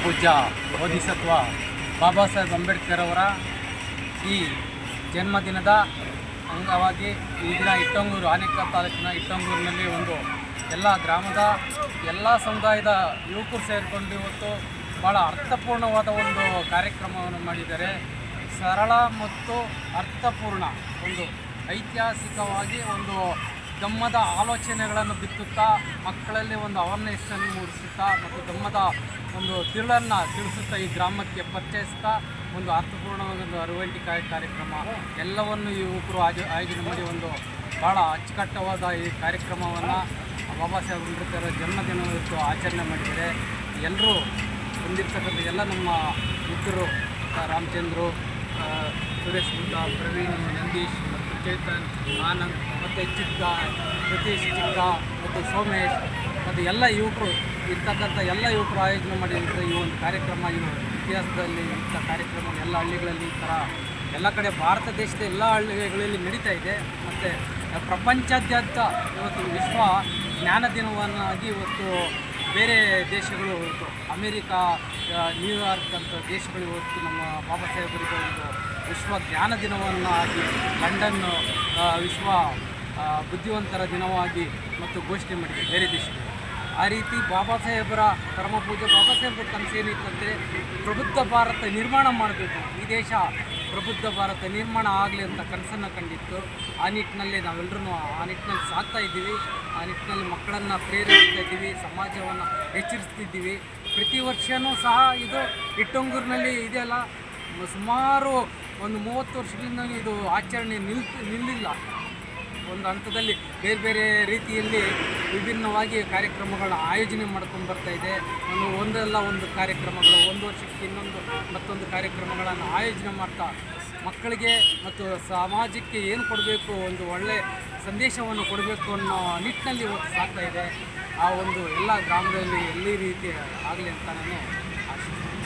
ಪೂಜ್ಯ ಬೋಧಿಸತ್ವ ಬಾಬಾ ಸಾಹೇಬ್ ಅಂಬೇಡ್ಕರ್ ಅವರ ಈ ಜನ್ಮದಿನದ ಅಂಗವಾಗಿ ಈ ದಿನ ಇಟ್ಟಂಗೂರು ಆನೇಕಲ್ ತಾಲೂಕಿನ ಇಟ್ಟಂಗೂರಿನಲ್ಲಿ ಒಂದು ಎಲ್ಲ ಗ್ರಾಮದ ಎಲ್ಲ ಸಮುದಾಯದ ಯುವಕರು ಸೇರಿಕೊಂಡು ಇವತ್ತು ಭಾಳ ಅರ್ಥಪೂರ್ಣವಾದ ಒಂದು ಕಾರ್ಯಕ್ರಮವನ್ನು ಮಾಡಿದ್ದಾರೆ. ಸರಳ ಮತ್ತು ಅರ್ಥಪೂರ್ಣ ಒಂದು ಐತಿಹಾಸಿಕವಾಗಿ ಒಂದು ಗಮ್ಮದ ಆಲೋಚನೆಗಳನ್ನು ಬಿತ್ತುತ್ತಾ ಮಕ್ಕಳಲ್ಲಿ ಒಂದು ಅವೇರ್ನೆಸ್ಸನ್ನು ಮೂಡಿಸುತ್ತಾ ಮತ್ತು ಗಮ್ಮದ ಒಂದು ತಿರುಳನ್ನು ತಿಳಿಸುತ್ತಾ ಈ ಗ್ರಾಮಕ್ಕೆ ಪರಿಚಯಿಸ್ತಾ ಒಂದು ಅರ್ಥಪೂರ್ಣವಾದ ಒಂದು ಅರಿವಂಟಿಕೆ ಕಾರ್ಯಕ್ರಮ ಎಲ್ಲವನ್ನು ಯುವಕರು ಆಯೋಜನೆ ಮಾಡಿ ಒಂದು ಭಾಳ ಅಚ್ಚುಕಟ್ಟವಾದ ಈ ಕಾರ್ಯಕ್ರಮವನ್ನು ಬಾಬಾ ಸಾಹೇಬ್ ಅಂಬೇಡ್ಕರ್ ಜನ್ಮದಿನವತ್ತು ಆಚರಣೆ ಮಾಡಿದ್ದಾರೆ. ಎಲ್ಲರೂ ಹೊಂದಿರ್ತಕ್ಕಂಥ ಎಲ್ಲ ನಮ್ಮ ಮಿತ್ರರು ರಾಮಚಂದ್ರು, ಸುರೇಶ್ ಗುಡ್ಡ, ಪ್ರವೀಣ್, ನಂದೀಶ್ ಮತ್ತು ಚೇತನ್, ಆನಂದ್ ಮತ್ತು ಸತೀಶ್ ಚಿಕ್ಕ ಮತ್ತು ಸೋಮೇಶ್ ಮತ್ತು ಎಲ್ಲ ಯುವಕರು ಇರ್ತಕ್ಕಂಥ ಎಲ್ಲ ಯುವಕರು ಆಯೋಜನೆ ಮಾಡಿದಂಥ ಈ ಒಂದು ಕಾರ್ಯಕ್ರಮ ಇದು ಇತಿಹಾಸದಲ್ಲಿ ಇಂಥ ಕಾರ್ಯಕ್ರಮ ಎಲ್ಲ ಹಳ್ಳಿಗಳಲ್ಲಿ ಈ ಥರ ಎಲ್ಲ ಕಡೆ ಭಾರತ ದೇಶದ ಎಲ್ಲ ಹಳ್ಳಿಗಳಲ್ಲಿ ನಡೀತಾ ಇದೆ. ಮತ್ತು ಪ್ರಪಂಚಾದ್ಯಂತ ಇವತ್ತು ವಿಶ್ವ ಜ್ಞಾನ ದಿನವನ್ನಾಗಿ ಇವತ್ತು ಬೇರೆ ದೇಶಗಳು ಇವತ್ತು ಅಮೇರಿಕಾ, ನ್ಯೂಯಾರ್ಕ್ ಅಂತ ದೇಶಗಳು ಇವತ್ತು ನಮ್ಮ ಬಾಬಾ ಸಾಹೇಬರಿಗೆ ಒಂದು ವಿಶ್ವ ಜ್ಞಾನ ದಿನವನ್ನಾಗಿ, ಲಂಡನ್ನು ವಿಶ್ವ ಬುದ್ಧಿವಂತರ ದಿನವಾಗಿ ಮತ್ತು ಘೋಷಣೆ ಮಾಡಿದೆ ಬೇರೆ ದೇಶಗಳು. ಆ ರೀತಿ ಬಾಬಾ ಸಾಹೇಬರ ಪರಮ ಪೂಜ್ಯ ಬಾಬಾ ಸಾಹೇಬರ ಕನಸು ಏನಿತ್ತಂದರೆ ಪ್ರಬುದ್ಧ ಭಾರತ ನಿರ್ಮಾಣ ಮಾಡಬೇಕು, ಈ ದೇಶ ಪ್ರಬುದ್ಧ ಭಾರತ ನಿರ್ಮಾಣ ಆಗಲಿ ಅಂತ ಕನಸನ್ನು ಕಂಡಿತ್ತು. ಆ ನಿಟ್ಟಿನಲ್ಲಿ ನಾವೆಲ್ಲರೂ ಆ ನಿಟ್ಟಿನಲ್ಲಿ ಸಾಗ್ತಾ ಇದ್ದೀವಿ. ಆ ನಿಟ್ಟಿನಲ್ಲಿ ಮಕ್ಕಳನ್ನು ಪ್ರೇರೇಪಿಸ್ತಾ ಇದ್ದೀವಿ, ಸಮಾಜವನ್ನು ಎಚ್ಚರಿಸ್ತಿದ್ದೀವಿ. ಪ್ರತಿ ವರ್ಷವೂ ಸಹ ಇದು ಇಟ್ಟಂಗೂರಿನಲ್ಲಿ ಇದೆಯಲ್ಲ, ಸುಮಾರು ಒಂದು 30 ವರ್ಷದಿಂದ ಇದು ಆಚರಣೆ ನಿಲ್ಲಿಲ್ಲ. ಒಂದು ಹಂತದಲ್ಲಿ ಬೇರೆ ಬೇರೆ ರೀತಿಯಲ್ಲಿ ವಿಭಿನ್ನವಾಗಿ ಕಾರ್ಯಕ್ರಮಗಳನ್ನ ಆಯೋಜನೆ ಮಾಡ್ಕೊಂಡು ಬರ್ತಾಯಿದೆ. ಒಂದಲ್ಲ ಒಂದು ಕಾರ್ಯಕ್ರಮಗಳು, ಒಂದು ವರ್ಷಕ್ಕೆ ಮತ್ತೊಂದು ಕಾರ್ಯಕ್ರಮಗಳನ್ನು ಆಯೋಜನೆ ಮಾಡ್ತಾ ಮಕ್ಕಳಿಗೆ ಮತ್ತು ಸಮಾಜಕ್ಕೆ ಏನು ಕೊಡಬೇಕು, ಒಂದು ಒಳ್ಳೆಯ ಸಂದೇಶವನ್ನು ಕೊಡಬೇಕು ಅನ್ನೋ ನಿಟ್ಟಿನಲ್ಲಿ ಇವತ್ತು ಸಾಗ್ತಾ ಇದೆ. ಆ ಒಂದು ಎಲ್ಲ ಗ್ರಾಮದಲ್ಲಿ ಎಲ್ಲಿ ರೀತಿ ಆಗಲಿ ಅಂತ ನಾನು ಆಶಿಸ್ತೀನಿ.